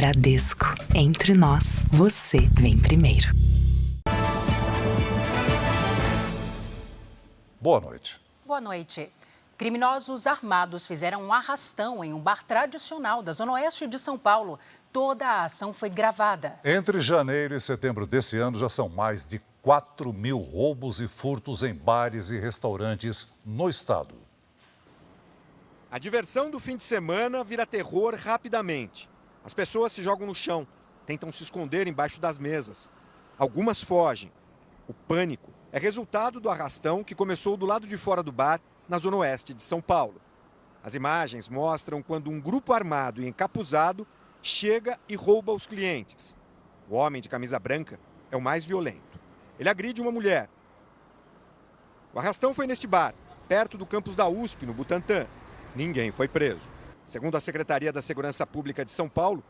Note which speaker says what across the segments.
Speaker 1: Bradesco. Entre nós, você vem primeiro.
Speaker 2: Boa noite.
Speaker 3: Boa noite. Criminosos armados fizeram um arrastão em um bar tradicional da Zona Oeste de São Paulo. Toda a ação foi gravada.
Speaker 2: Entre janeiro e setembro desse ano, já são mais de 4.000 roubos e furtos em bares e restaurantes no estado.
Speaker 4: A diversão do fim de semana vira terror rapidamente. As pessoas se jogam no chão, tentam se esconder embaixo das mesas. Algumas fogem. O pânico é resultado do arrastão que começou do lado de fora do bar, na Zona Oeste de São Paulo. As imagens mostram quando um grupo armado e encapuzado chega e rouba os clientes. O homem de camisa branca é o mais violento. Ele agride uma mulher. O arrastão foi neste bar, perto do campus da USP, no Butantã. Ninguém foi preso. Segundo a Secretaria da Segurança Pública de São Paulo,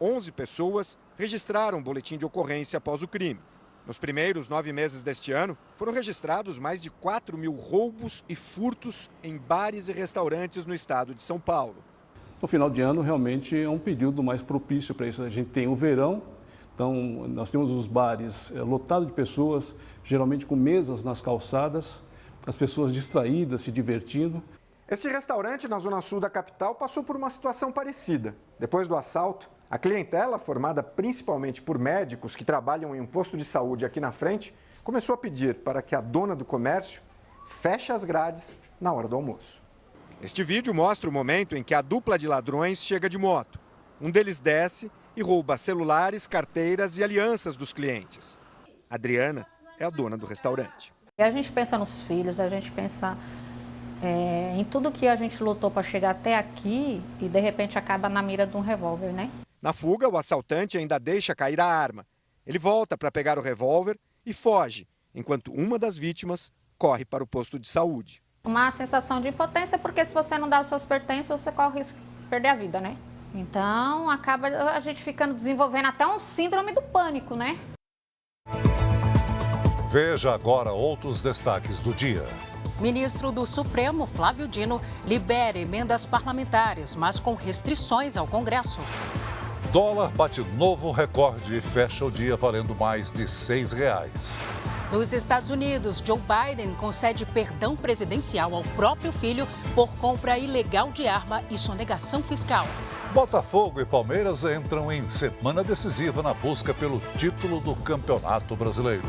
Speaker 4: 11 pessoas registraram boletim de ocorrência após o crime. Nos primeiros 9 meses deste ano, foram registrados mais de 4.000 roubos e furtos em bares e restaurantes no estado de São Paulo.
Speaker 5: No final de ano, realmente é um período mais propício para isso. A gente tem o verão, então nós temos os bares lotados de pessoas, geralmente com mesas nas calçadas, as pessoas distraídas, se divertindo.
Speaker 4: Este restaurante na zona sul da capital passou por uma situação parecida. Depois do assalto, a clientela, formada principalmente por médicos que trabalham em um posto de saúde aqui na frente, começou a pedir para que a dona do comércio feche as grades na hora do almoço. Este vídeo mostra o momento em que a dupla de ladrões chega de moto. Um deles desce e rouba celulares, carteiras e alianças dos clientes. Adriana é a dona do restaurante.
Speaker 6: A gente pensa nos filhos, a gente pensa em tudo que a gente lutou para chegar até aqui e de repente acaba na mira de um revólver, né?
Speaker 4: Na fuga, o assaltante ainda deixa cair a arma. Ele volta para pegar o revólver e foge, enquanto uma das vítimas corre para o posto de saúde.
Speaker 6: Uma sensação de impotência, porque se você não dá os seus pertences, você corre o risco de perder a vida, né? Então, acaba a gente desenvolvendo até um síndrome do pânico, né?
Speaker 2: Veja agora outros destaques do dia.
Speaker 3: Ministro do Supremo, Flávio Dino, libera emendas parlamentares, mas com restrições ao Congresso.
Speaker 2: Dólar bate novo recorde e fecha o dia valendo mais de R$ 6,00.
Speaker 3: Nos Estados Unidos, Joe Biden concede perdão presidencial ao próprio filho por compra ilegal de arma e sonegação fiscal.
Speaker 2: Botafogo e Palmeiras entram em semana decisiva na busca pelo título do Campeonato Brasileiro.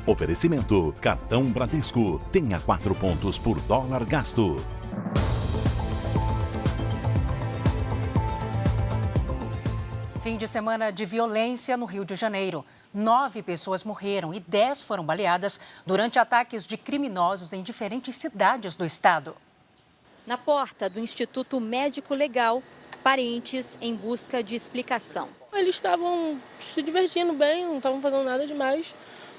Speaker 7: Oferecimento: Cartão Bradesco. Tenha 4 pontos por dólar gasto.
Speaker 3: Fim de semana de violência no Rio de Janeiro. 9 pessoas morreram e 10 foram baleadas durante ataques de criminosos em diferentes cidades do estado.
Speaker 8: Na porta do Instituto Médico Legal, parentes em busca de explicação.
Speaker 9: Eles estavam se divertindo bem, não estavam fazendo nada demais,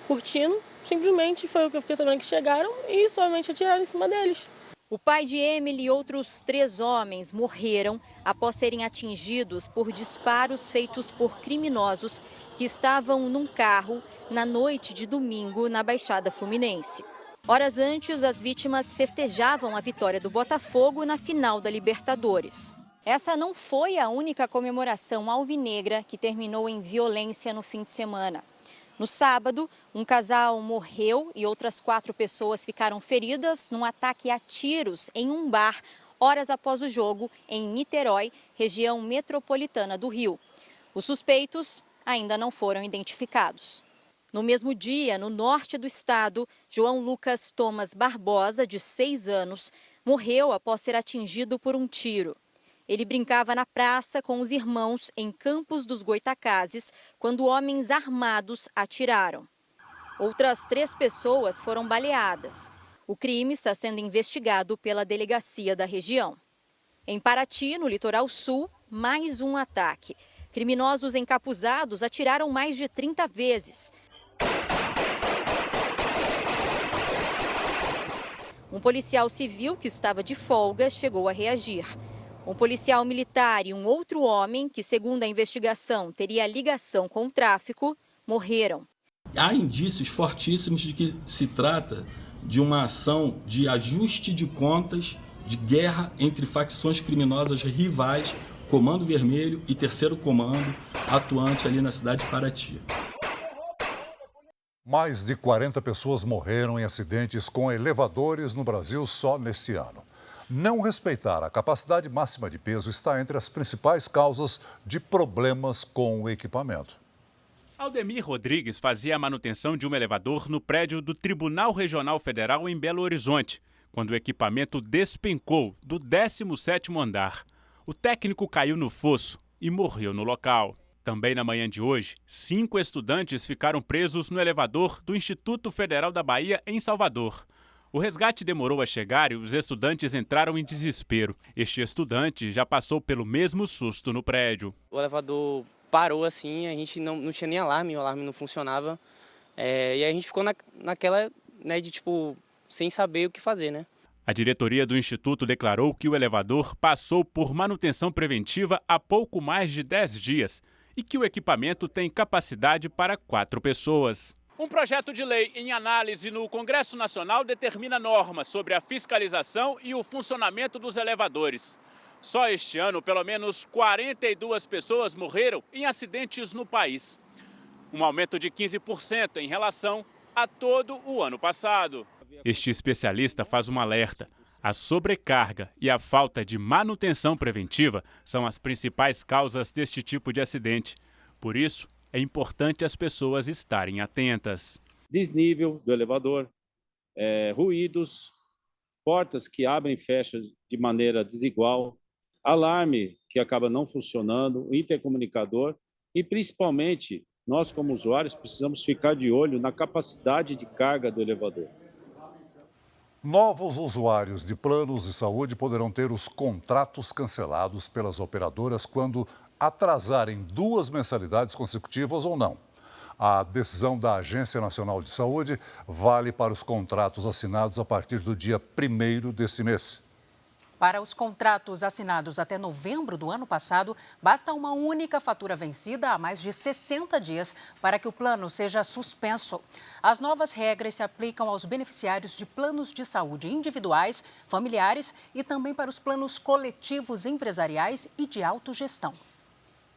Speaker 9: curtindo. Simplesmente foi o que eu fiquei sabendo, que chegaram e somente atiraram em cima deles.
Speaker 8: O pai de Emily e outros 3 homens morreram após serem atingidos por disparos feitos por criminosos que estavam num carro na noite de domingo na Baixada Fluminense. Horas antes, as vítimas festejavam a vitória do Botafogo na final da Libertadores. Essa não foi a única comemoração alvinegra que terminou em violência no fim de semana. No sábado, um casal morreu e outras 4 pessoas ficaram feridas num ataque a tiros em um bar, horas após o jogo, em Niterói, região metropolitana do Rio. Os suspeitos ainda não foram identificados. No mesmo dia, no norte do estado, João Lucas Thomas Barbosa, de 6 anos, morreu após ser atingido por um tiro. Ele brincava na praça com os irmãos em Campos dos Goitacazes quando homens armados atiraram. Outras 3 pessoas foram baleadas. O crime está sendo investigado pela delegacia da região. Em Paraty, no litoral sul, mais um ataque. Criminosos encapuzados atiraram mais de 30 vezes. Um policial civil que estava de folga chegou a reagir. Um policial militar e um outro homem, que segundo a investigação teria ligação com o tráfico, morreram.
Speaker 10: Há indícios fortíssimos de que se trata de uma ação de ajuste de contas, de guerra entre facções criminosas rivais, Comando Vermelho e Terceiro Comando, atuante ali na cidade de Paraty.
Speaker 2: Mais de 40 pessoas morreram em acidentes com elevadores no Brasil só neste ano. Não respeitar a capacidade máxima de peso está entre as principais causas de problemas com o equipamento.
Speaker 11: Aldemir Rodrigues fazia a manutenção de um elevador no prédio do Tribunal Regional Federal em Belo Horizonte, quando o equipamento despencou do 17º andar. O técnico caiu no fosso e morreu no local. Também na manhã de hoje, 5 estudantes ficaram presos no elevador do Instituto Federal da Bahia, em Salvador. O resgate demorou a chegar e os estudantes entraram em desespero. Este estudante já passou pelo mesmo susto no prédio.
Speaker 12: O elevador parou assim, a gente não tinha nem alarme, o alarme não funcionava. E a gente ficou naquela, né, de tipo, sem saber o que fazer, né?
Speaker 11: A diretoria do Instituto declarou que o elevador passou por manutenção preventiva há pouco mais de 10 dias e que o equipamento tem capacidade para 4 pessoas. Um projeto de lei em análise no Congresso Nacional determina normas sobre a fiscalização e o funcionamento dos elevadores. Só este ano, pelo menos 42 pessoas morreram em acidentes no país. Um aumento de 15% em relação a todo o ano passado. Este especialista faz um alerta. A sobrecarga e a falta de manutenção preventiva são as principais causas deste tipo de acidente. Por isso, é importante as pessoas estarem atentas.
Speaker 13: Desnível do elevador, ruídos, portas que abrem e fecham de maneira desigual, alarme que acaba não funcionando, intercomunicador e, principalmente, nós como usuários precisamos ficar de olho na capacidade de carga do elevador.
Speaker 2: Novos usuários de planos de saúde poderão ter os contratos cancelados pelas operadoras quando atrasarem 2 mensalidades consecutivas ou não. A decisão da Agência Nacional de Saúde vale para os contratos assinados a partir do dia 1º desse mês.
Speaker 3: Para os contratos assinados até novembro do ano passado, basta uma única fatura vencida há mais de 60 dias para que o plano seja suspenso. As novas regras se aplicam aos beneficiários de planos de saúde individuais, familiares e também para os planos coletivos empresariais e de autogestão.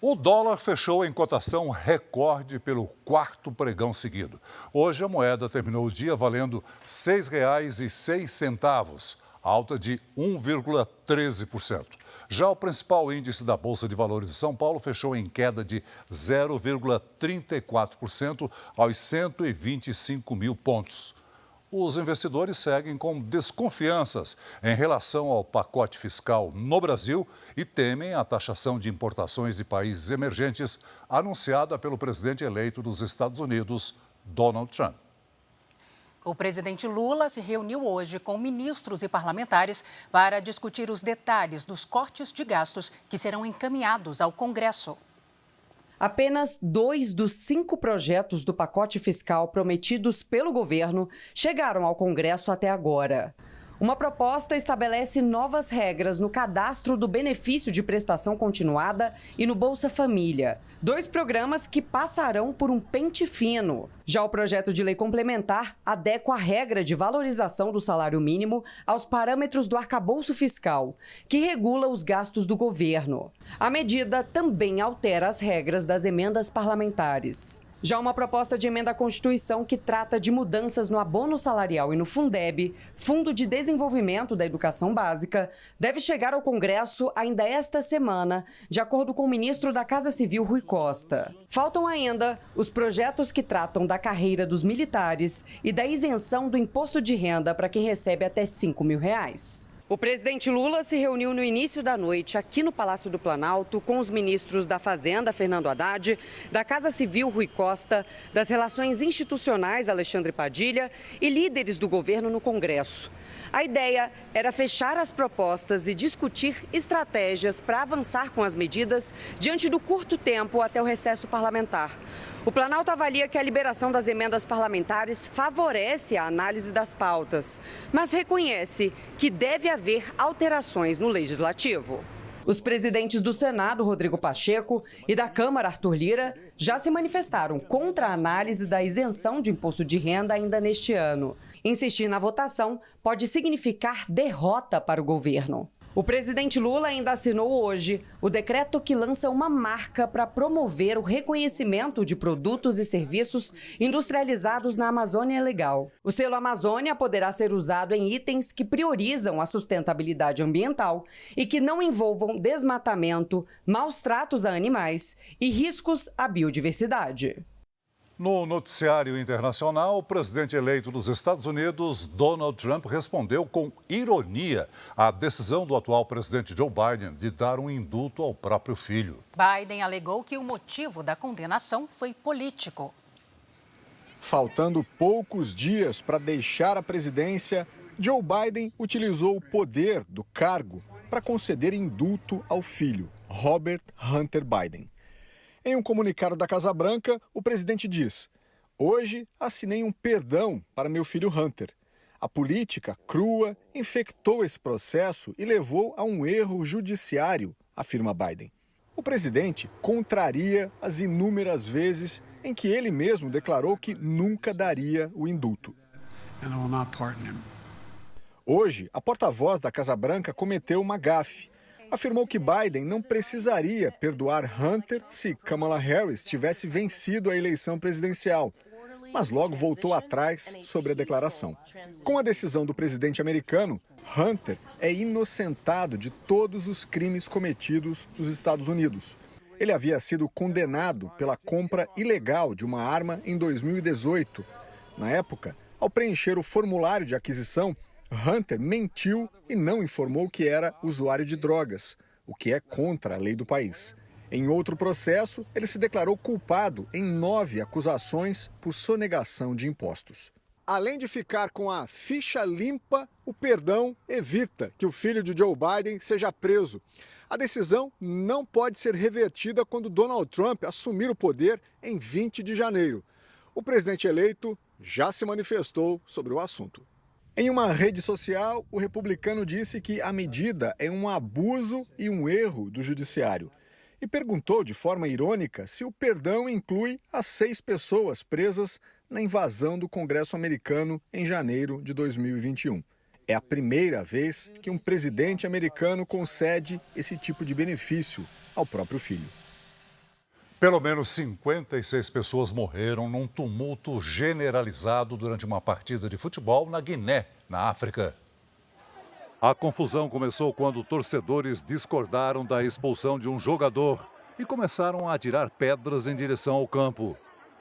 Speaker 2: O dólar fechou em cotação recorde pelo 4º pregão seguido. Hoje a moeda terminou o dia valendo R$ 6,06, alta de 1,13%. Já o principal índice da Bolsa de Valores de São Paulo fechou em queda de 0,34% aos 125 mil pontos. Os investidores seguem com desconfianças em relação ao pacote fiscal no Brasil e temem a taxação de importações de países emergentes anunciada pelo presidente eleito dos Estados Unidos, Donald Trump.
Speaker 3: O presidente Lula se reuniu hoje com ministros e parlamentares para discutir os detalhes dos cortes de gastos que serão encaminhados ao Congresso.
Speaker 14: Apenas 2 dos 5 projetos do pacote fiscal prometidos pelo governo chegaram ao Congresso até agora. Uma proposta estabelece novas regras no cadastro do benefício de prestação continuada e no Bolsa Família. 2 programas que passarão por um pente fino. Já o projeto de lei complementar adequa a regra de valorização do salário mínimo aos parâmetros do arcabouço fiscal, que regula os gastos do governo. A medida também altera as regras das emendas parlamentares. Já uma proposta de emenda à Constituição que trata de mudanças no abono salarial e no Fundeb, Fundo de Desenvolvimento da Educação Básica, deve chegar ao Congresso ainda esta semana, de acordo com o ministro da Casa Civil, Rui Costa. Faltam ainda os projetos que tratam da carreira dos militares e da isenção do imposto de renda para quem recebe até R$ 5 mil. O presidente Lula se reuniu no início da noite aqui no Palácio do Planalto com os ministros da Fazenda, Fernando Haddad, da Casa Civil, Rui Costa, das Relações Institucionais, Alexandre Padilha, e líderes do governo no Congresso. A ideia era fechar as propostas e discutir estratégias para avançar com as medidas diante do curto tempo até o recesso parlamentar. O Planalto avalia que a liberação das emendas parlamentares favorece a análise das pautas, mas reconhece que deve haver alterações no legislativo. Os presidentes do Senado, Rodrigo Pacheco, e da Câmara, Arthur Lira, já se manifestaram contra a análise da isenção de imposto de renda ainda neste ano. Insistir na votação pode significar derrota para o governo. O presidente Lula ainda assinou hoje o decreto que lança uma marca para promover o reconhecimento de produtos e serviços industrializados na Amazônia Legal. O selo Amazônia poderá ser usado em itens que priorizam a sustentabilidade ambiental e que não envolvam desmatamento, maus tratos a animais e riscos à biodiversidade.
Speaker 2: No noticiário internacional, o presidente eleito dos Estados Unidos, Donald Trump, respondeu com ironia à decisão do atual presidente Joe Biden de dar um indulto ao próprio filho.
Speaker 3: Biden alegou que o motivo da condenação foi político.
Speaker 15: Faltando poucos dias para deixar a presidência, Joe Biden utilizou o poder do cargo para conceder indulto ao filho, Robert Hunter Biden. Em um comunicado da Casa Branca, o presidente diz: "Hoje assinei um perdão para meu filho Hunter. A política crua infectou esse processo e levou a um erro judiciário", afirma Biden. O presidente contraria as inúmeras vezes em que ele mesmo declarou que nunca daria o indulto. Hoje, a porta-voz da Casa Branca cometeu uma gafe. Afirmou que Biden não precisaria perdoar Hunter se Kamala Harris tivesse vencido a eleição presidencial, mas logo voltou atrás sobre a declaração. Com a decisão do presidente americano, Hunter é inocentado de todos os crimes cometidos nos Estados Unidos. Ele havia sido condenado pela compra ilegal de uma arma em 2018. Na época, ao preencher o formulário de aquisição, Hunter mentiu e não informou que era usuário de drogas, o que é contra a lei do país. Em outro processo, ele se declarou culpado em 9 acusações por sonegação de impostos. Além de ficar com a ficha limpa, o perdão evita que o filho de Joe Biden seja preso. A decisão não pode ser revertida quando Donald Trump assumir o poder em 20 de janeiro. O presidente eleito já se manifestou sobre o assunto. Em uma rede social, o republicano disse que a medida é um abuso e um erro do judiciário. E perguntou de forma irônica se o perdão inclui as 6 pessoas presas na invasão do Congresso americano em janeiro de 2021. É a primeira vez que um presidente americano concede esse tipo de benefício ao próprio filho.
Speaker 2: Pelo menos 56 pessoas morreram num tumulto generalizado durante uma partida de futebol na Guiné, na África. A confusão começou quando torcedores discordaram da expulsão de um jogador e começaram a atirar pedras em direção ao campo.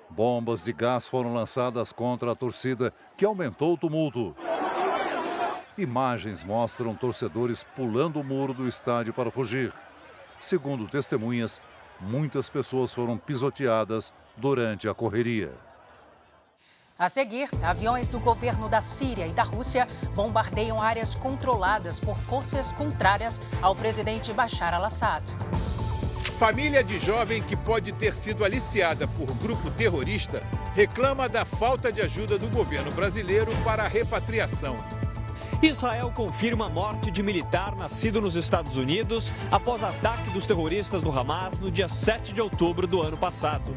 Speaker 2: Bombas de gás foram lançadas contra a torcida, que aumentou o tumulto. Imagens mostram torcedores pulando o muro do estádio para fugir. Segundo testemunhas, muitas pessoas foram pisoteadas durante a correria.
Speaker 3: A seguir, aviões do governo da Síria e da Rússia bombardeiam áreas controladas por forças contrárias ao presidente Bashar al-Assad.
Speaker 16: Família de jovem que pode ter sido aliciada por grupo terrorista reclama da falta de ajuda do governo brasileiro para a repatriação.
Speaker 17: Israel confirma a morte de militar nascido nos Estados Unidos após ataque dos terroristas do Hamas no dia 7 de outubro do ano passado.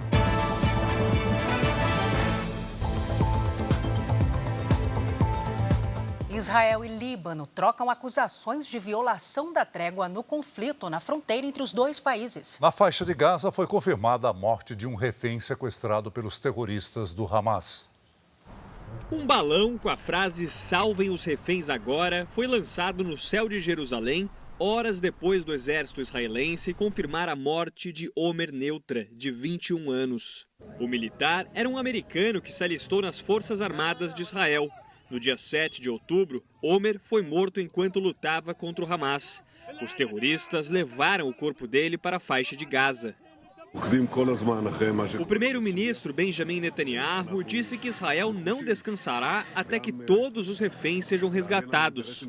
Speaker 3: Israel e Líbano trocam acusações de violação da trégua no conflito na fronteira entre os dois países.
Speaker 2: Na faixa de Gaza foi confirmada a morte de um refém sequestrado pelos terroristas do Hamas.
Speaker 17: Um balão com a frase "Salvem os reféns agora" foi lançado no céu de Jerusalém horas depois do exército israelense confirmar a morte de Omer Neutra, de 21 anos. O militar era um americano que se alistou nas Forças Armadas de Israel. No dia 7 de outubro, Omer foi morto enquanto lutava contra o Hamas. Os terroristas levaram o corpo dele para a faixa de Gaza. O primeiro-ministro Benjamin Netanyahu disse que Israel não descansará até que todos os reféns sejam resgatados.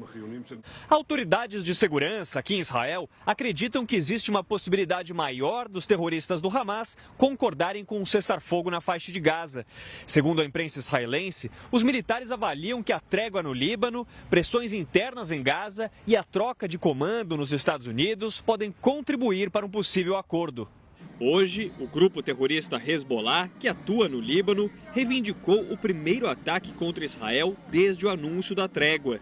Speaker 17: Autoridades de segurança aqui em Israel acreditam que existe uma possibilidade maior dos terroristas do Hamas concordarem com um cessar-fogo na faixa de Gaza. Segundo a imprensa israelense, os militares avaliam que a trégua no Líbano, pressões internas em Gaza e a troca de comando nos Estados Unidos podem contribuir para um possível acordo. Hoje, o grupo terrorista Hezbollah, que atua no Líbano, reivindicou o primeiro ataque contra Israel desde o anúncio da trégua.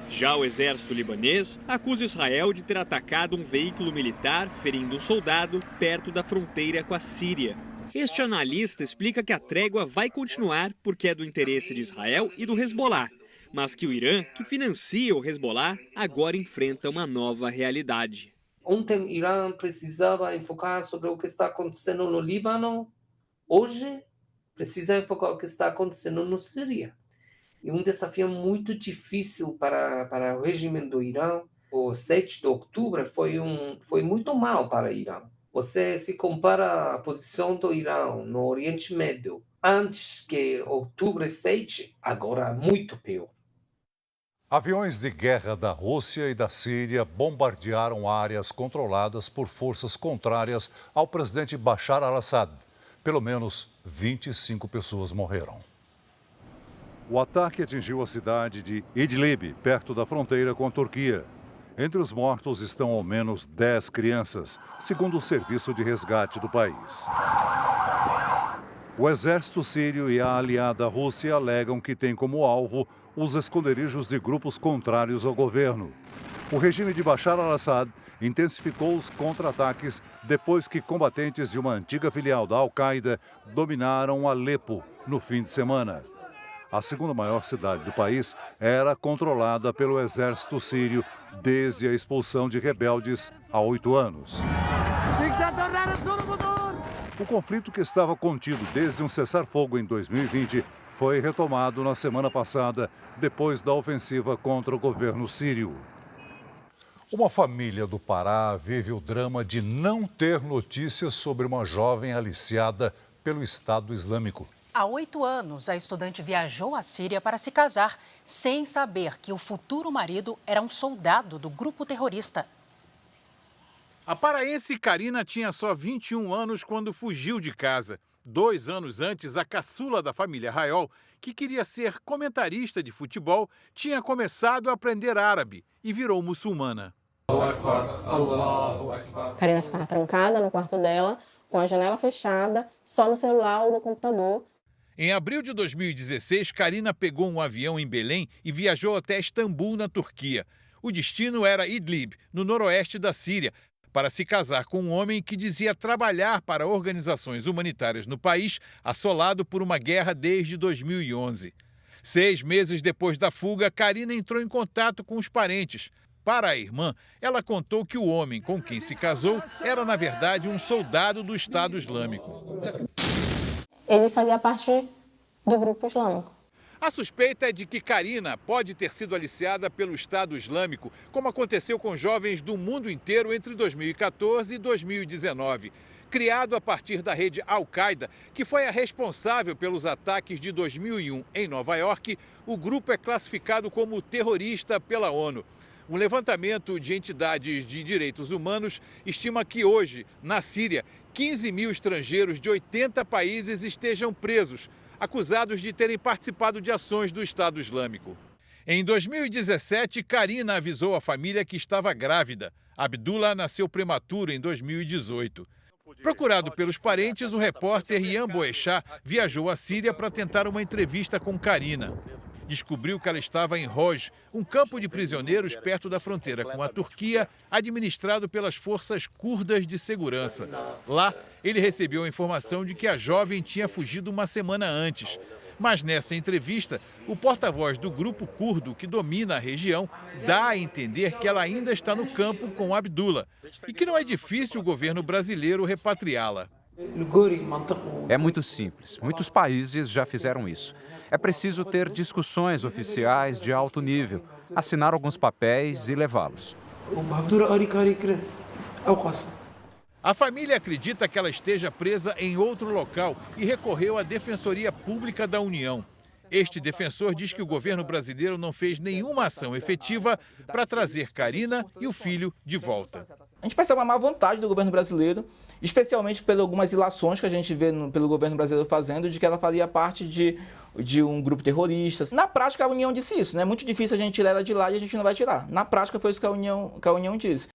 Speaker 17: Já o exército libanês acusa Israel de ter atacado um veículo militar, ferindo um soldado, perto da fronteira com a Síria. Este analista explica que a trégua vai continuar porque é do interesse de Israel e do Hezbollah, mas que o Irã, que financia o Hezbollah, agora enfrenta uma nova realidade.
Speaker 18: Ontem, o Irã precisava enfocar sobre o que está acontecendo no Líbano. Hoje, precisa enfocar o que está acontecendo na Síria. E um desafio muito difícil para o regime do Irã. O 7 de outubro foi muito mal para o Irã. Você se compara a posição do Irã no Oriente Médio antes que outubro 7, agora muito pior.
Speaker 2: Aviões de guerra da Rússia e da Síria bombardearam áreas controladas por forças contrárias ao presidente Bashar al-Assad. Pelo menos 25 pessoas morreram. O ataque atingiu a cidade de Idlib, perto da fronteira com a Turquia. Entre os mortos estão ao menos 10 crianças, segundo o serviço de resgate do país. O exército sírio e a aliada Rússia alegam que tem como alvo os esconderijos de grupos contrários ao governo. O regime de Bashar al-Assad intensificou os contra-ataques depois que combatentes de uma antiga filial da Al-Qaeda dominaram Alepo no fim de semana. A segunda maior cidade do país era controlada pelo exército sírio desde a expulsão de rebeldes há 8 anos. O conflito, que estava contido desde um cessar-fogo em 2020, foi retomado na semana passada, depois da ofensiva contra o governo sírio. Uma família do Pará vive o drama de não ter notícias sobre uma jovem aliciada pelo Estado Islâmico.
Speaker 3: Há 8 anos, a estudante viajou à Síria para se casar, sem saber que o futuro marido era um soldado do grupo terrorista.
Speaker 16: A paraense Karina tinha só 21 anos quando fugiu de casa. 2 anos antes, a caçula da família Raiol, que queria ser comentarista de futebol, tinha começado a aprender árabe e virou muçulmana.
Speaker 9: Karina ficava trancada no quarto dela, com a janela fechada, só no celular ou no computador.
Speaker 16: Em abril de 2016, Karina pegou um avião em Belém e viajou até Istambul, na Turquia. O destino era Idlib, no noroeste da Síria, para se casar com um homem que dizia trabalhar para organizações humanitárias no país, assolado por uma guerra desde 2011. 6 meses depois da fuga, Karina entrou em contato com os parentes. Para a irmã, ela contou que o homem com quem se casou era, na verdade, um soldado do Estado Islâmico.
Speaker 9: Ele fazia parte do grupo islâmico.
Speaker 16: A suspeita é de que Karina pode ter sido aliciada pelo Estado Islâmico, como aconteceu com jovens do mundo inteiro entre 2014 e 2019. Criado a partir da rede Al-Qaeda, que foi a responsável pelos ataques de 2001 em Nova York, o grupo é classificado como terrorista pela ONU. Um levantamento de entidades de direitos humanos estima que hoje, na Síria, 15 mil estrangeiros de 80 países estejam presos, acusados de terem participado de ações do Estado Islâmico. Em 2017, Karina avisou a família que estava grávida. Abdullah nasceu prematuro em 2018. Procurado pelos parentes, o repórter Ian Boechat viajou à Síria para tentar uma entrevista com Karina. Descobriu que ela estava em Roj, um campo de prisioneiros perto da fronteira com a Turquia, administrado pelas forças curdas de segurança. Lá, ele recebeu a informação de que a jovem tinha fugido uma semana antes. Mas nessa entrevista, o porta-voz do grupo curdo que domina a região dá a entender que ela ainda está no campo com Abdullah e que não é difícil o governo brasileiro repatriá-la.
Speaker 19: É muito simples. Muitos países já fizeram isso. É preciso ter discussões oficiais de alto nível, assinar alguns papéis e levá-los.
Speaker 16: A família acredita que ela esteja presa em outro local e recorreu à Defensoria Pública da União. Este defensor diz que o governo brasileiro não fez nenhuma ação efetiva para trazer Karina e o filho de volta.
Speaker 20: A gente percebe uma má vontade do governo brasileiro, especialmente por algumas ilações que a gente vê pelo governo brasileiro fazendo, de que ela faria parte de um grupo terrorista. Na prática, a União disse isso, né? É muito difícil a gente tirar ela de lá e a gente não vai tirar. Na prática, foi isso que a União disse.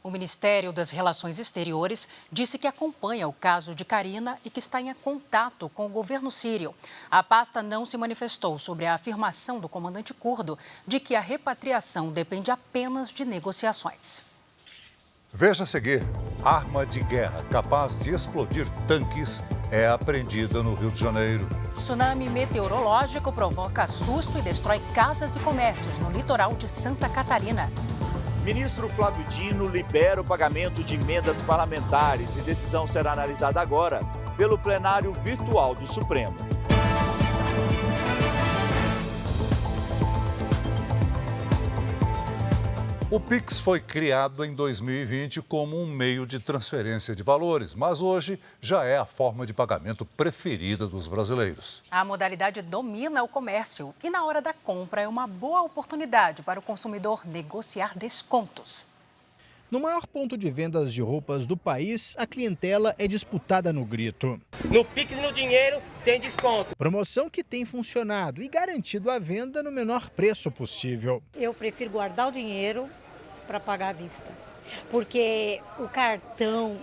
Speaker 3: O Ministério das Relações Exteriores disse que acompanha o caso de Karina e que está em contato com o governo sírio. A pasta não se manifestou sobre a afirmação do comandante curdo de que a repatriação depende apenas de negociações.
Speaker 2: Veja a seguir: arma de guerra capaz de explodir tanques é apreendida no Rio de Janeiro.
Speaker 3: Tsunami meteorológico provoca susto e destrói casas e comércios no litoral de Santa Catarina.
Speaker 21: Ministro Flávio Dino libera o pagamento de emendas parlamentares e decisão será analisada agora pelo plenário virtual do Supremo.
Speaker 2: O Pix foi criado em 2020 como um meio de transferência de valores, mas hoje já é a forma de pagamento preferida dos brasileiros.
Speaker 3: A modalidade domina o comércio e na hora da compra é uma boa oportunidade para o consumidor negociar descontos.
Speaker 22: No maior ponto de vendas de roupas do país, a clientela é disputada no grito.
Speaker 23: No Pix e no dinheiro tem desconto.
Speaker 22: Promoção que tem funcionado e garantido a venda no menor preço possível.
Speaker 24: Eu prefiro guardar o dinheiro para pagar à vista, porque o cartão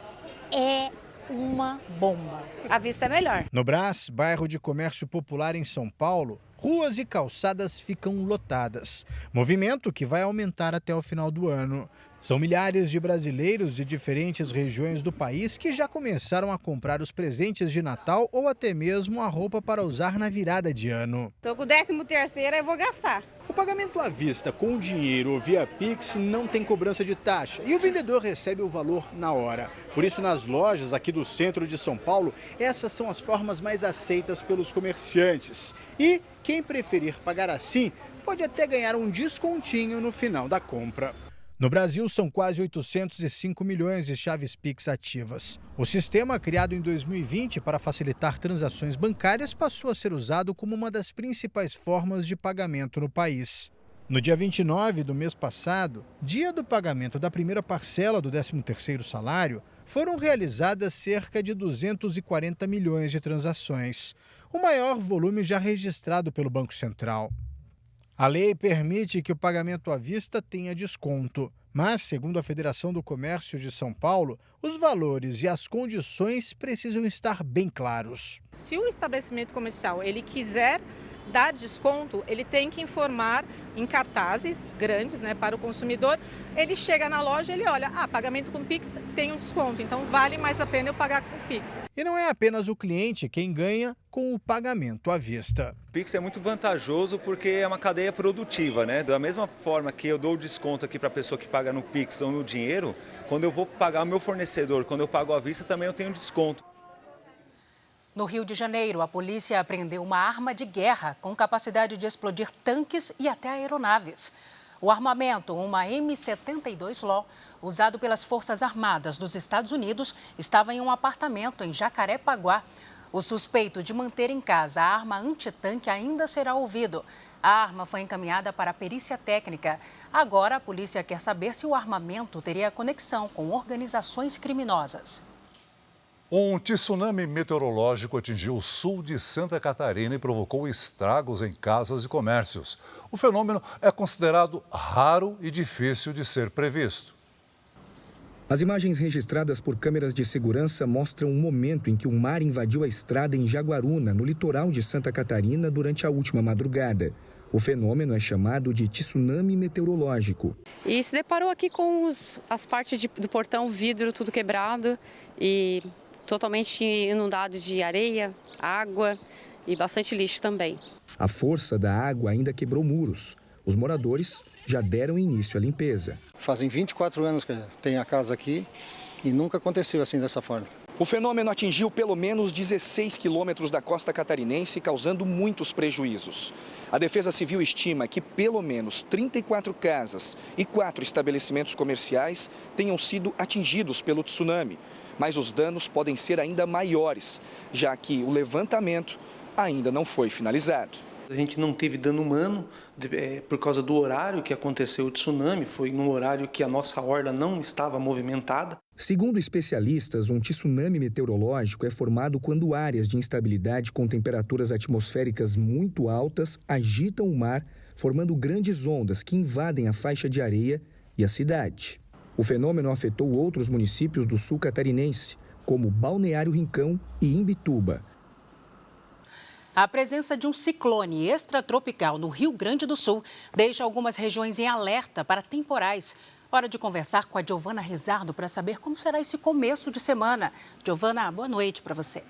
Speaker 24: é uma bomba. À vista é melhor.
Speaker 22: No Brás, bairro de comércio popular em São Paulo, ruas e calçadas ficam lotadas. Movimento que vai aumentar até o final do ano. São milhares de brasileiros de diferentes regiões do país que já começaram a comprar os presentes de Natal ou até mesmo a roupa para usar na virada de ano.
Speaker 25: Estou com o 13º, eu vou gastar.
Speaker 22: O pagamento à vista com dinheiro ou via Pix não tem cobrança de taxa e o vendedor recebe o valor na hora. Por isso, nas lojas aqui do centro de São Paulo, essas são as formas mais aceitas pelos comerciantes. E quem preferir pagar assim pode até ganhar um descontinho no final da compra. No Brasil, são quase 805 milhões de chaves Pix ativas. O sistema, criado em 2020 para facilitar transações bancárias, passou a ser usado como uma das principais formas de pagamento no país. No dia 29 do mês passado, dia do pagamento da primeira parcela do 13º salário, foram realizadas cerca de 240 milhões de transações, o maior volume já registrado pelo Banco Central. A lei permite que o pagamento à vista tenha desconto, mas, segundo a Federação do Comércio de São Paulo, os valores e as condições precisam estar bem claros.
Speaker 26: Se o estabelecimento comercial ele quiser dar desconto, ele tem que informar em cartazes grandes, para o consumidor. Ele chega na loja e ele olha, pagamento com Pix tem um desconto, então vale mais a pena eu pagar com Pix.
Speaker 22: E não é apenas o cliente quem ganha com o pagamento à vista.
Speaker 27: O Pix é muito vantajoso porque é uma cadeia produtiva, Da mesma forma que eu dou o desconto aqui para a pessoa que paga no Pix ou no dinheiro, quando eu vou pagar o meu fornecedor, quando eu pago à vista, também eu tenho desconto.
Speaker 3: No Rio de Janeiro, a polícia apreendeu uma arma de guerra com capacidade de explodir tanques e até aeronaves. O armamento, uma M72 LO, usado pelas Forças Armadas dos Estados Unidos, estava em um apartamento em Jacarepaguá. O suspeito de manter em casa a arma antitanque ainda será ouvido. A arma foi encaminhada para a perícia técnica. Agora, a polícia quer saber se o armamento teria conexão com organizações criminosas.
Speaker 2: Um tsunami meteorológico atingiu o sul de Santa Catarina e provocou estragos em casas e comércios. O fenômeno é considerado raro e difícil de ser previsto.
Speaker 28: As imagens registradas por câmeras de segurança mostram um momento em que o mar invadiu a estrada em Jaguaruna, no litoral de Santa Catarina, durante a última madrugada. O fenômeno é chamado de tsunami meteorológico.
Speaker 29: E se deparou aqui com as partes do portão, vidro, tudo quebrado e totalmente inundado de areia, água e bastante lixo também.
Speaker 28: A força da água ainda quebrou muros. Os moradores já deram início à limpeza.
Speaker 30: Fazem 24 anos que tem a casa aqui e nunca aconteceu assim dessa forma.
Speaker 28: O fenômeno atingiu pelo menos 16 quilômetros da costa catarinense, causando muitos prejuízos. A Defesa Civil estima que pelo menos 34 casas e 4 estabelecimentos comerciais tenham sido atingidos pelo tsunami. Mas os danos podem ser ainda maiores, já que o levantamento ainda não foi finalizado.
Speaker 1: A gente não teve dano humano por causa do horário que aconteceu o tsunami, foi num horário que a nossa orla não estava movimentada.
Speaker 28: Segundo especialistas, um tsunami meteorológico é formado quando áreas de instabilidade com temperaturas atmosféricas muito altas agitam o mar, formando grandes ondas que invadem a faixa de areia e a cidade. O fenômeno afetou outros municípios do sul catarinense, como Balneário Rincão e Imbituba.
Speaker 3: A presença de um ciclone extratropical no Rio Grande do Sul deixa algumas regiões em alerta para temporais. Hora de conversar com a Giovana Rizardo para saber como será esse começo de semana. Giovana, boa noite para você.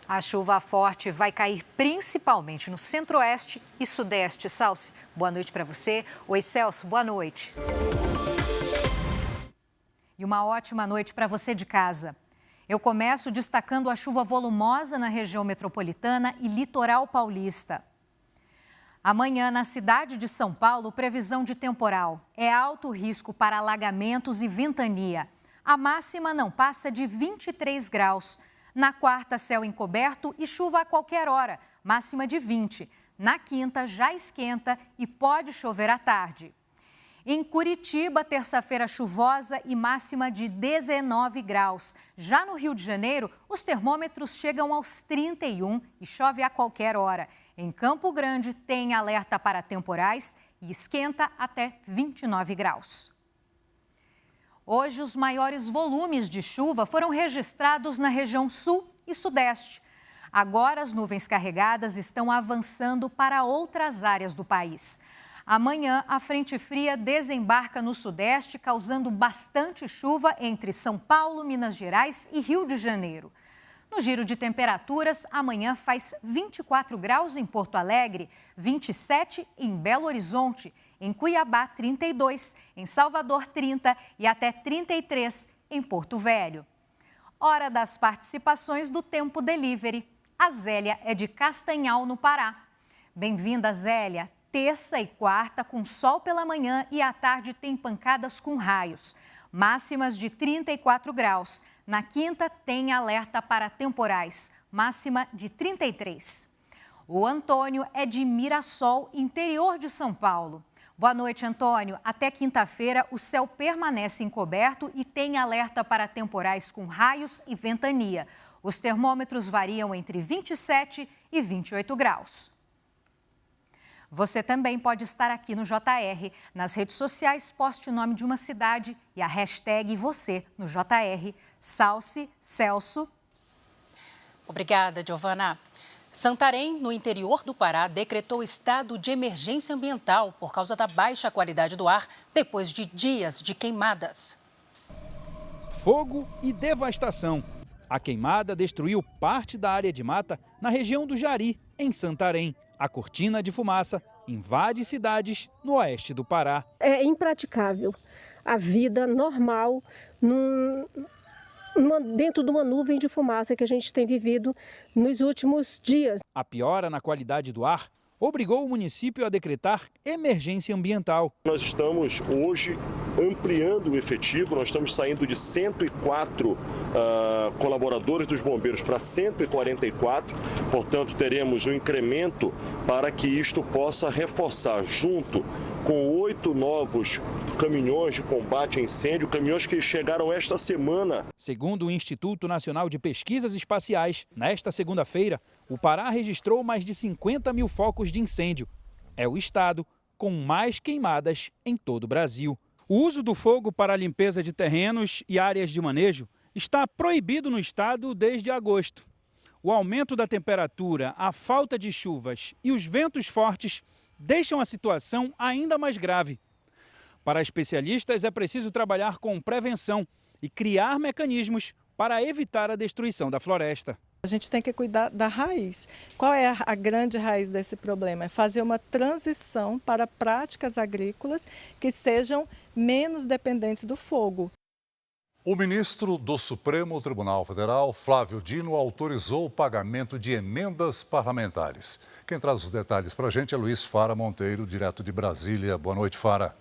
Speaker 4: A chuva forte vai cair principalmente no centro-oeste e sudeste. Salsi, boa noite para você. Oi, Celso, boa noite. E uma ótima noite para você de casa. Eu começo destacando a chuva volumosa na região metropolitana e litoral paulista. Amanhã, na cidade de São Paulo, previsão de temporal. É alto risco para alagamentos e ventania. A máxima não passa de 23 graus. Na quarta, céu encoberto e chuva a qualquer hora, máxima de 20. Na quinta, já esquenta e pode chover à tarde. Em Curitiba, terça-feira chuvosa e máxima de 19 graus. Já no Rio de Janeiro, os termômetros chegam aos 31 e chove a qualquer hora. Em Campo Grande, tem alerta para temporais e esquenta até 29 graus. Hoje, os maiores volumes de chuva foram registrados na região sul e sudeste. Agora, as nuvens carregadas estão avançando para outras áreas do país. Amanhã, a frente fria desembarca no sudeste, causando bastante chuva entre São Paulo, Minas Gerais e Rio de Janeiro. No giro de temperaturas, amanhã faz 24 graus em Porto Alegre, 27 em Belo Horizonte, em Cuiabá, 32, em Salvador, 30 e até 33 em Porto Velho. Hora das participações do Tempo Delivery. A Zélia é de Castanhal, no Pará. Bem-vinda, Zélia. Terça e quarta, com sol pela manhã e à tarde tem pancadas com raios. Máximas de 34 graus. Na quinta, tem alerta para temporais. Máxima de 33. O Antônio é de Mirassol, interior de São Paulo. Boa noite, Antônio. Até quinta-feira, o céu permanece encoberto e tem alerta para temporais com raios e ventania. Os termômetros variam entre 27 e 28 graus. Você também pode estar aqui no JR. Nas redes sociais, poste o nome de uma cidade e a hashtag você no JR. Salsi, Celso.
Speaker 3: Obrigada, Giovana. Santarém, no interior do Pará, decretou estado de emergência ambiental por causa da baixa qualidade do ar depois de dias de queimadas.
Speaker 5: Fogo e devastação. A queimada destruiu parte da área de mata na região do Jari, em Santarém. A cortina de fumaça invade cidades no oeste do Pará.
Speaker 6: É impraticável a vida normal dentro de uma nuvem de fumaça que a gente tem vivido nos últimos dias.
Speaker 5: A piora na qualidade do ar obrigou o município a decretar emergência ambiental.
Speaker 7: Nós estamos hoje ampliando o efetivo, nós estamos saindo de 104 colaboradores dos bombeiros para 144, portanto teremos um incremento para que isto possa reforçar, junto com 8 novos caminhões de combate a incêndio, caminhões que chegaram esta semana.
Speaker 5: Segundo o Instituto Nacional de Pesquisas Espaciais, nesta segunda-feira, o Pará registrou mais de 50 mil focos de incêndio. É o estado com mais queimadas em todo o Brasil. O uso do fogo para a limpeza de terrenos e áreas de manejo está proibido no estado desde agosto. O aumento da temperatura, a falta de chuvas e os ventos fortes deixam a situação ainda mais grave. Para especialistas, é preciso trabalhar com prevenção e criar mecanismos para evitar a destruição da floresta.
Speaker 8: A gente tem que cuidar da raiz. Qual é a grande raiz desse problema? É fazer uma transição para práticas agrícolas que sejam menos dependentes do fogo.
Speaker 2: O ministro do Supremo Tribunal Federal, Flávio Dino, autorizou o pagamento de emendas parlamentares. Quem traz os detalhes para a gente é Luiz Fara Monteiro, direto de Brasília. Boa noite, Fara.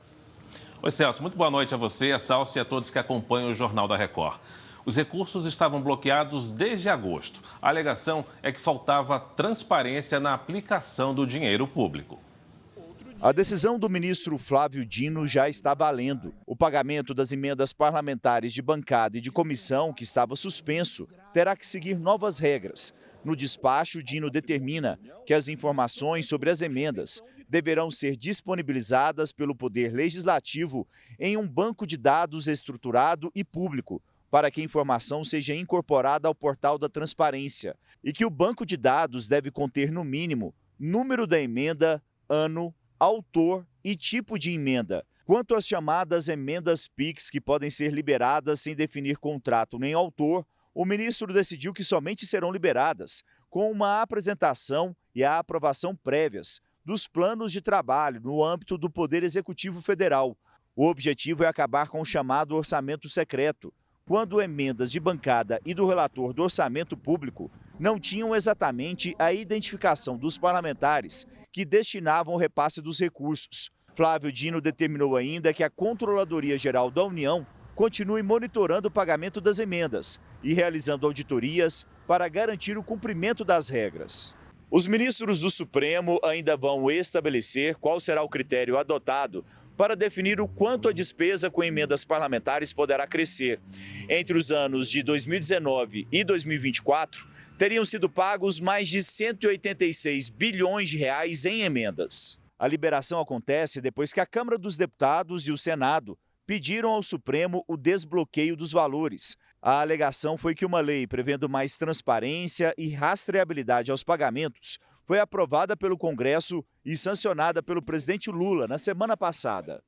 Speaker 9: Oi, Celso. Muito boa noite a você, a Salso e a todos que acompanham o Jornal da Record. Os recursos estavam bloqueados desde agosto. A alegação é que faltava transparência na aplicação do dinheiro público.
Speaker 21: A decisão do ministro Flávio Dino já está valendo. O pagamento das emendas parlamentares de bancada e de comissão, que estava suspenso, terá que seguir novas regras. No despacho, Dino determina que as informações sobre as emendas deverão ser disponibilizadas pelo Poder Legislativo em um banco de dados estruturado e público, para que a informação seja incorporada ao portal da transparência, e que o banco de dados deve conter, no mínimo, número da emenda, ano, autor e tipo de emenda. Quanto às chamadas emendas PIX, que podem ser liberadas sem definir contrato nem autor, o ministro decidiu que somente serão liberadas com uma apresentação e a aprovação prévias dos planos de trabalho no âmbito do Poder Executivo Federal. O objetivo é acabar com o chamado orçamento secreto, quando emendas de bancada e do relator do orçamento público não tinham exatamente a identificação dos parlamentares que destinavam o repasse dos recursos. Flávio Dino determinou ainda que a Controladoria Geral da União continue monitorando o pagamento das emendas e realizando auditorias para garantir o cumprimento das regras. Os ministros do Supremo ainda vão estabelecer qual será o critério adotado para definir o quanto a despesa com emendas parlamentares poderá crescer. Entre os anos de 2019 e 2024, teriam sido pagos mais de 186 bilhões de reais em emendas. A liberação acontece depois que a Câmara dos Deputados e o Senado pediram ao Supremo o desbloqueio dos valores. A alegação foi que uma lei prevendo mais transparência e rastreabilidade aos pagamentos foi aprovada pelo Congresso e sancionada pelo presidente Lula na semana passada.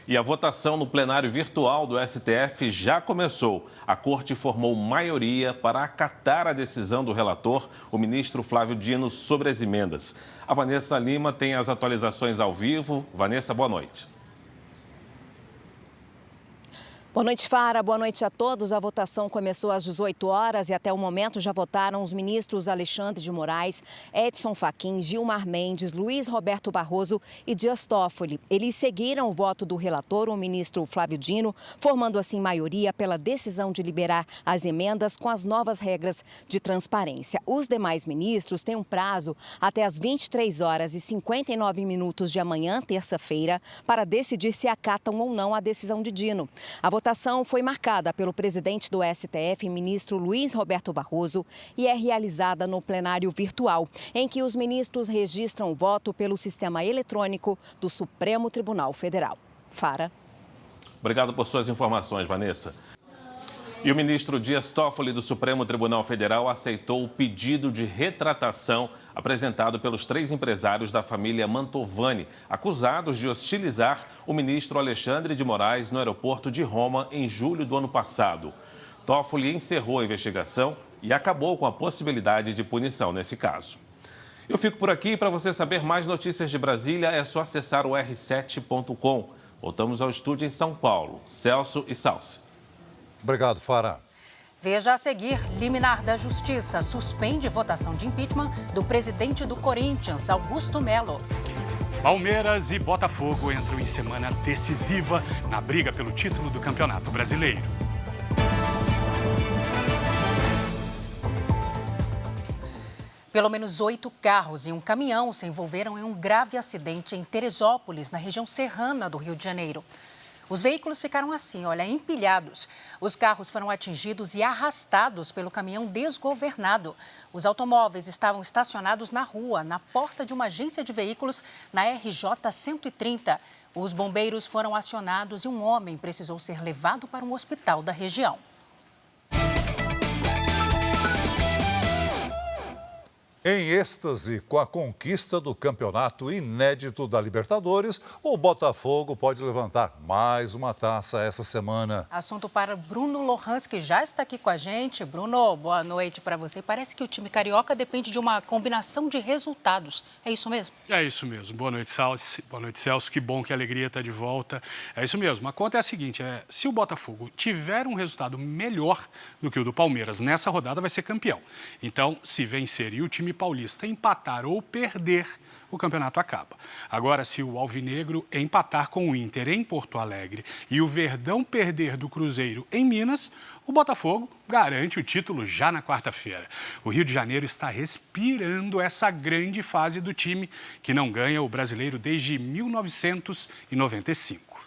Speaker 9: E a votação no plenário virtual do STF já começou. A corte formou maioria para acatar a decisão do relator, o ministro Flávio Dino, sobre as emendas. A Vanessa Lima tem as atualizações ao vivo. Vanessa, boa noite.
Speaker 10: Boa noite, Fara. Boa noite a todos. A votação começou às 18 horas e até o momento já votaram os ministros Alexandre de Moraes, Edson Fachin, Gilmar Mendes, Luiz Roberto Barroso e Dias Toffoli. Eles seguiram o voto do relator, o ministro Flávio Dino, formando assim maioria pela decisão de liberar as emendas com as novas regras de transparência. Os demais ministros têm um prazo até às 23 horas e 59 minutos de amanhã, terça-feira, para decidir se acatam ou não a decisão de Dino. A votação foi marcada pelo presidente do STF, ministro Luiz Roberto Barroso, e é realizada no plenário virtual, em que os ministros registram o voto pelo sistema eletrônico do Supremo Tribunal Federal. Fara.
Speaker 9: Obrigado por suas informações, Vanessa. E o ministro Dias Toffoli do Supremo Tribunal Federal aceitou o pedido de retratação apresentado pelos 3 empresários da família Mantovani, acusados de hostilizar o ministro Alexandre de Moraes no aeroporto de Roma em julho do ano passado. Toffoli encerrou a investigação e acabou com a possibilidade de punição nesse caso. Eu fico por aqui. Para você saber mais notícias de Brasília, é só acessar o r7.com. Voltamos ao estúdio em São Paulo. Celso e Salsi.
Speaker 2: Obrigado, Fara.
Speaker 3: Veja a seguir, liminar da Justiça suspende votação de impeachment do presidente do Corinthians, Augusto Melo.
Speaker 11: Palmeiras e Botafogo entram em semana decisiva na briga pelo título do Campeonato Brasileiro.
Speaker 3: Pelo menos 8 carros e um caminhão se envolveram em um grave acidente em Teresópolis, na região serrana do Rio de Janeiro. Os veículos ficaram assim, empilhados. Os carros foram atingidos e arrastados pelo caminhão desgovernado. Os automóveis estavam estacionados na rua, na porta de uma agência de veículos, na RJ 130. Os bombeiros foram acionados e um homem precisou ser levado para um hospital da região.
Speaker 2: Em êxtase com a conquista do campeonato inédito da Libertadores, o Botafogo pode levantar mais uma taça essa semana.
Speaker 3: Assunto para Bruno Lohans, que já está aqui com a gente. Bruno, boa noite para você. Parece que o time carioca depende de uma combinação de resultados. É isso mesmo?
Speaker 11: É isso mesmo. Boa noite, Celso. Boa noite, Celso. Que bom que a alegria está de volta. É isso mesmo. A conta é a seguinte, se o Botafogo tiver um resultado melhor do que o do Palmeiras nessa rodada, vai ser campeão. Então, se vencer e o time paulista empatar ou perder, o campeonato acaba. Agora, se o Alvinegro empatar com o Inter em Porto Alegre e o Verdão perder do Cruzeiro em Minas, o Botafogo garante o título já na quarta-feira. O Rio de Janeiro está respirando essa grande fase do time, que não ganha o brasileiro desde 1995.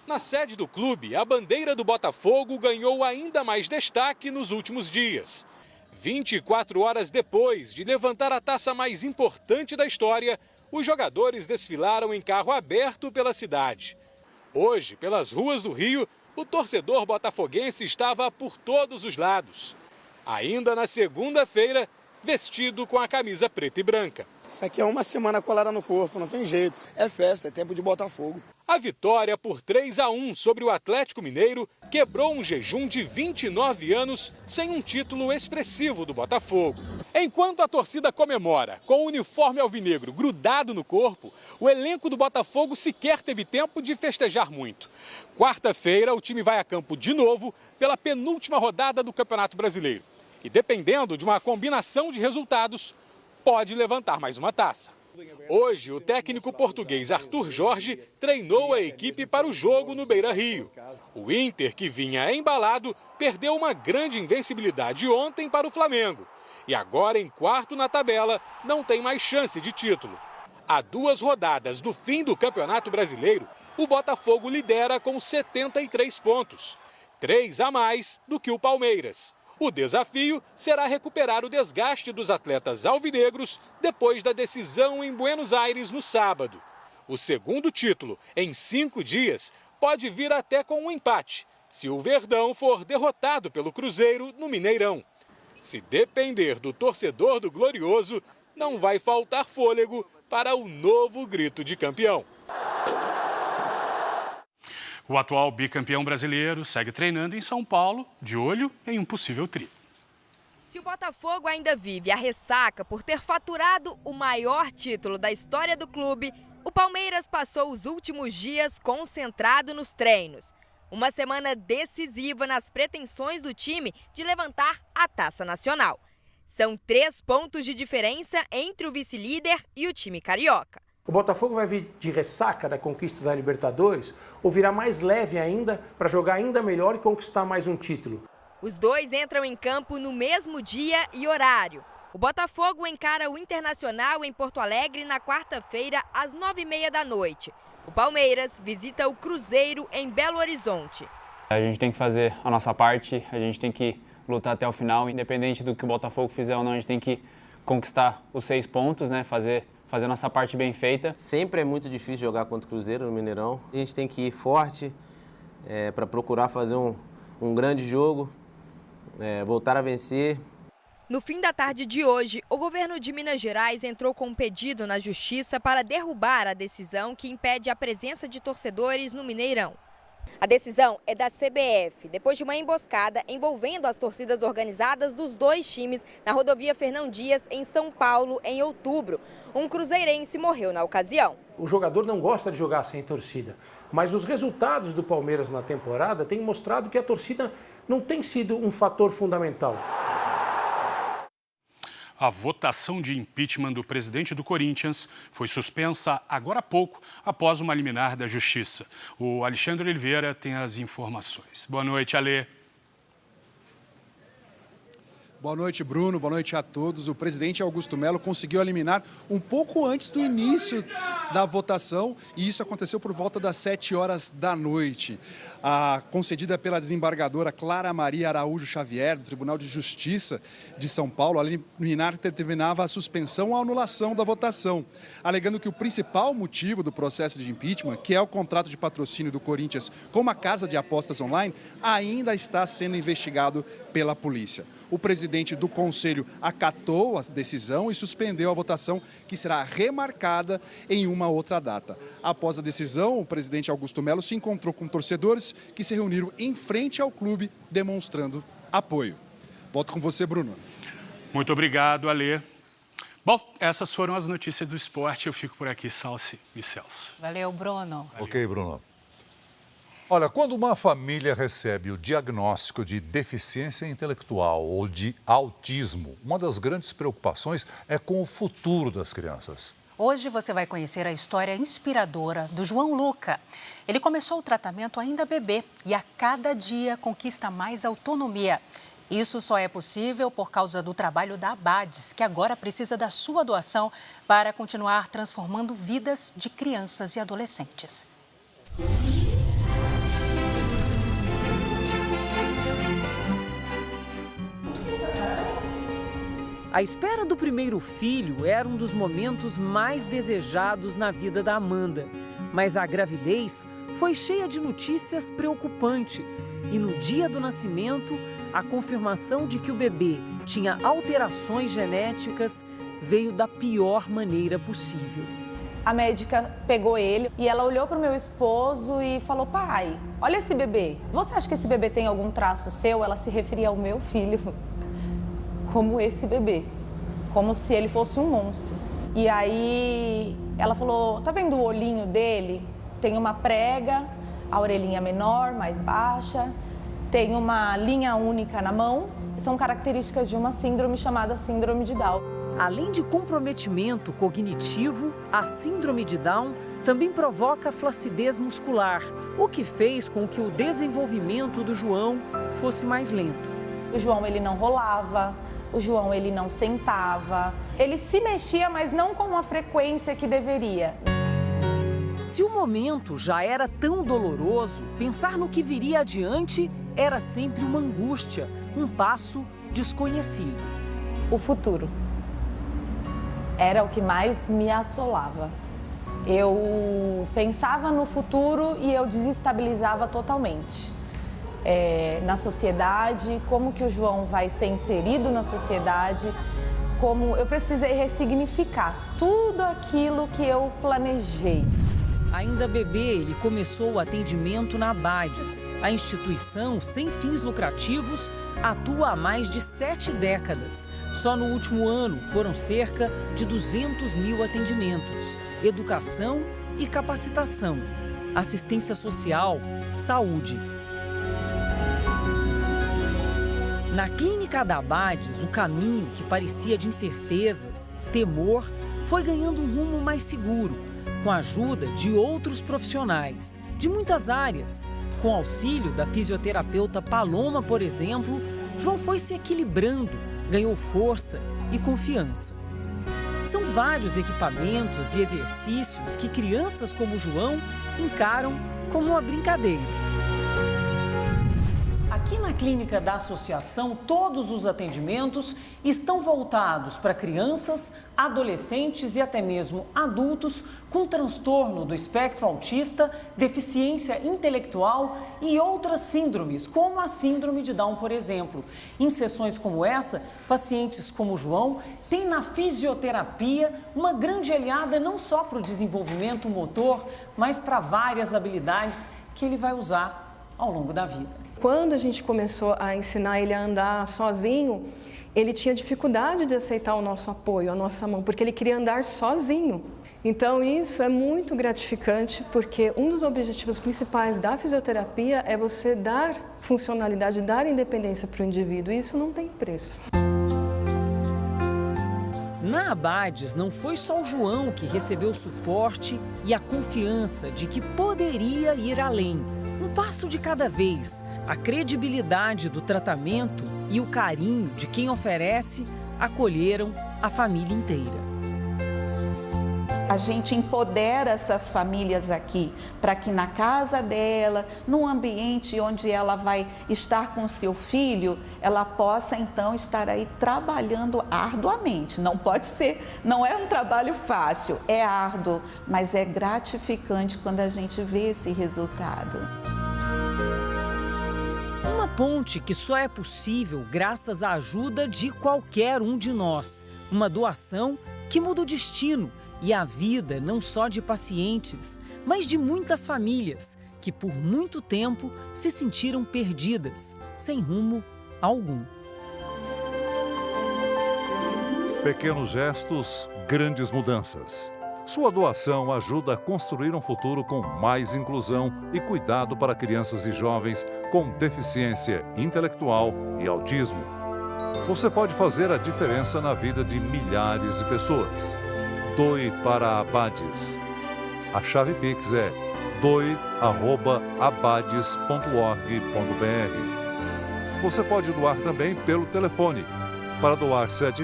Speaker 12: Na sede do clube, a bandeira do Botafogo ganhou ainda mais destaque nos últimos dias. 24 horas depois de levantar a taça mais importante da história, os jogadores desfilaram em carro aberto pela cidade. Hoje, pelas ruas do Rio, o torcedor botafoguense estava por todos os lados. Ainda na segunda-feira, vestido com a camisa preta e branca.
Speaker 13: Isso aqui é uma semana colada no corpo, não tem jeito. É festa, é tempo de Botafogo.
Speaker 12: A vitória por 3-1 sobre o Atlético Mineiro quebrou um jejum de 29 anos sem um título expressivo do Botafogo. Enquanto a torcida comemora com o uniforme alvinegro grudado no corpo, o elenco do Botafogo sequer teve tempo de festejar muito. Quarta-feira, o time vai a campo de novo pela penúltima rodada do Campeonato Brasileiro. E dependendo de uma combinação de resultados, pode levantar mais uma taça. Hoje, o técnico português Arthur Jorge treinou a equipe para o jogo no Beira-Rio. O Inter, que vinha embalado, perdeu uma grande invencibilidade ontem para o Flamengo. E agora, em quarto na tabela, não tem mais chance de título. A 2 rodadas do fim do Campeonato Brasileiro, o Botafogo lidera com 73 pontos, 3 a mais do que o Palmeiras. O desafio será recuperar o desgaste dos atletas alvinegros depois da decisão em Buenos Aires no sábado. O segundo título, em 5 dias, pode vir até com um empate, se o Verdão for derrotado pelo Cruzeiro no Mineirão. Se depender do torcedor do Glorioso, não vai faltar fôlego para o novo grito de campeão.
Speaker 11: O atual bicampeão brasileiro segue treinando em São Paulo, de olho em um possível tri.
Speaker 14: Se o Botafogo ainda vive a ressaca por ter faturado o maior título da história do clube, o Palmeiras passou os últimos dias concentrado nos treinos. Uma semana decisiva nas pretensões do time de levantar a Taça Nacional. São 3 pontos de diferença entre o vice-líder e o time carioca.
Speaker 15: O Botafogo vai vir de ressaca da conquista da Libertadores ou virá mais leve ainda para jogar ainda melhor e conquistar mais um título?
Speaker 14: Os dois entram em campo no mesmo dia e horário. O Botafogo encara o Internacional em Porto Alegre na quarta-feira às 9h30 da noite. O Palmeiras visita o Cruzeiro em Belo Horizonte.
Speaker 16: A gente tem que fazer a nossa parte, a gente tem que lutar até o final, independente do que o Botafogo fizer ou não, a gente tem que conquistar os 6 pontos, né? Fazer a nossa parte bem feita.
Speaker 17: Sempre é muito difícil jogar contra o Cruzeiro no Mineirão. A gente tem que ir forte para procurar fazer um grande jogo, voltar a vencer.
Speaker 14: No fim da tarde de hoje, o governo de Minas Gerais entrou com um pedido na Justiça para derrubar a decisão que impede a presença de torcedores no Mineirão. A decisão é da CBF, depois de uma emboscada envolvendo as torcidas organizadas dos 2 times na rodovia Fernão Dias, em São Paulo, em outubro. Um cruzeirense morreu na ocasião.
Speaker 15: O jogador não gosta de jogar sem torcida, mas os resultados do Palmeiras na temporada têm mostrado que a torcida não tem sido um fator fundamental.
Speaker 11: A votação de impeachment do presidente do Corinthians foi suspensa agora há pouco, após uma liminar da Justiça. O Alexandre Oliveira tem as informações. Boa noite, Alê.
Speaker 18: Boa noite, Bruno. Boa noite a todos. O presidente Augusto Melo conseguiu eliminar um pouco antes do início da votação e isso aconteceu por volta das 7 horas da noite. A concedida pela desembargadora Clara Maria Araújo Xavier, do Tribunal de Justiça de São Paulo, a liminar determinava a suspensão ou a anulação da votação, alegando que o principal motivo do processo de impeachment, que é o contrato de patrocínio do Corinthians com uma casa de apostas online, ainda está sendo investigado pela polícia. O presidente do Conselho acatou a decisão e suspendeu a votação, que será remarcada em uma outra data. Após a decisão, o presidente Augusto Melo se encontrou com torcedores que se reuniram em frente ao clube, demonstrando apoio. Volto com você, Bruno.
Speaker 11: Muito obrigado, Alê. Bom, essas foram as notícias do esporte. Eu fico por aqui, Salsi e Celso.
Speaker 3: Valeu, Bruno.
Speaker 2: Ok, Bruno. Olha, quando uma família recebe o diagnóstico de deficiência intelectual ou de autismo, uma das grandes preocupações é com o futuro das crianças.
Speaker 3: Hoje você vai conhecer a história inspiradora do João Luca. Ele começou o tratamento ainda bebê e a cada dia conquista mais autonomia. Isso só é possível por causa do trabalho da Abades, que agora precisa da sua doação para continuar transformando vidas de crianças e adolescentes.
Speaker 19: A espera do primeiro filho era um dos momentos mais desejados na vida da Amanda. Mas a gravidez foi cheia de notícias preocupantes. E no dia do nascimento, a confirmação de que o bebê tinha alterações genéticas veio da pior maneira possível.
Speaker 20: A médica pegou ele e ela olhou para o meu esposo e falou: pai, olha esse bebê. Você acha que esse bebê tem algum traço seu? Ela se referia ao meu filho como esse bebê, como se ele fosse um monstro. E aí ela falou: tá vendo o olhinho dele? Tem uma prega, a orelhinha menor, mais baixa, tem uma linha única na mão. São características de uma síndrome chamada síndrome de Down.
Speaker 19: Além de comprometimento cognitivo, a síndrome de Down também provoca flacidez muscular, o que fez com que o desenvolvimento do João fosse mais lento.
Speaker 20: O João, ele não rolava, o João, ele não sentava, ele se mexia, mas não com a frequência que deveria.
Speaker 19: Se o momento já era tão doloroso, pensar no que viria adiante era sempre uma angústia, um passo desconhecido.
Speaker 20: O futuro era o que mais me assolava. Eu pensava no futuro e eu desestabilizava totalmente. Na sociedade, como que o João vai ser inserido na sociedade, como eu precisei ressignificar tudo aquilo que eu planejei.
Speaker 19: Ainda bebê, ele começou o atendimento na Abades. A instituição, sem fins lucrativos, atua há mais de 7 décadas. Só no último ano foram cerca de 200 mil atendimentos, educação e capacitação, assistência social, saúde. Na clínica da Abades, o caminho que parecia de incertezas, temor, foi ganhando um rumo mais seguro, com a ajuda de outros profissionais, de muitas áreas. Com auxílio da fisioterapeuta Paloma, por exemplo, João foi se equilibrando, ganhou força e confiança. São vários equipamentos e exercícios que crianças como João encaram como uma brincadeira. Aqui na clínica da associação, todos os atendimentos estão voltados para crianças, adolescentes e até mesmo adultos com transtorno do espectro autista, deficiência intelectual e outras síndromes, como a síndrome de Down, por exemplo. Em sessões como essa, pacientes como o João têm na fisioterapia uma grande aliada não só para o desenvolvimento motor, mas para várias habilidades que ele vai usar ao longo da vida.
Speaker 22: Quando a gente começou a ensinar ele a andar sozinho, ele tinha dificuldade de aceitar o nosso apoio, a nossa mão, porque ele queria andar sozinho. Então isso é muito gratificante, porque um dos objetivos principais da fisioterapia é você dar funcionalidade, dar independência para o indivíduo, e isso não tem preço.
Speaker 19: Na Abades, não foi só o João que recebeu o suporte e a confiança de que poderia ir além. Um passo de cada vez. A credibilidade do tratamento e o carinho de quem oferece acolheram a família inteira.
Speaker 23: A gente empodera essas famílias aqui para que na casa dela, no ambiente onde ela vai estar com seu filho, ela possa então estar aí trabalhando arduamente. Não pode ser, não é um trabalho fácil, é árduo, mas é gratificante quando a gente vê esse resultado.
Speaker 19: Uma ponte que só é possível graças à ajuda de qualquer um de nós. Uma doação que muda o destino e a vida não só de pacientes, mas de muitas famílias que por muito tempo se sentiram perdidas, sem rumo algum.
Speaker 2: Pequenos gestos, grandes mudanças. Sua doação ajuda a construir um futuro com mais inclusão e cuidado para crianças e jovens com deficiência intelectual e autismo. Você pode fazer a diferença na vida de milhares de pessoas. Doe para a Abades. A chave Pix é doe@abades.org.br. Você pode doar também pelo telefone. Para doar R$ 7,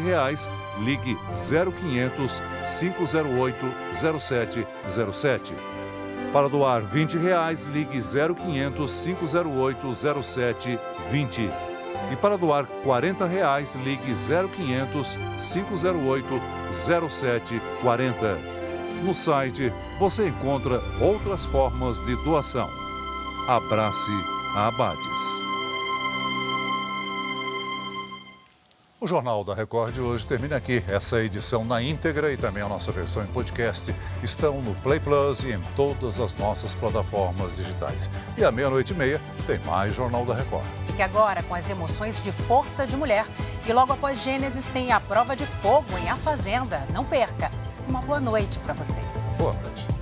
Speaker 2: ligue 0500 508 0707. Para doar R$ 20, ligue 0500 508 0720. E para doar R$ 40, ligue 0500 508 0740. No site você encontra outras formas de doação. Abrace a Abades. O Jornal da Record de hoje termina aqui. Essa edição na íntegra e também a nossa versão em podcast estão no Play Plus e em todas as nossas plataformas digitais. E à 00:30 tem mais Jornal da Record.
Speaker 3: Fique agora com as emoções de Força de Mulher. E logo após Gênesis tem a prova de fogo em A Fazenda. Não perca. Uma boa noite para você.
Speaker 2: Boa noite.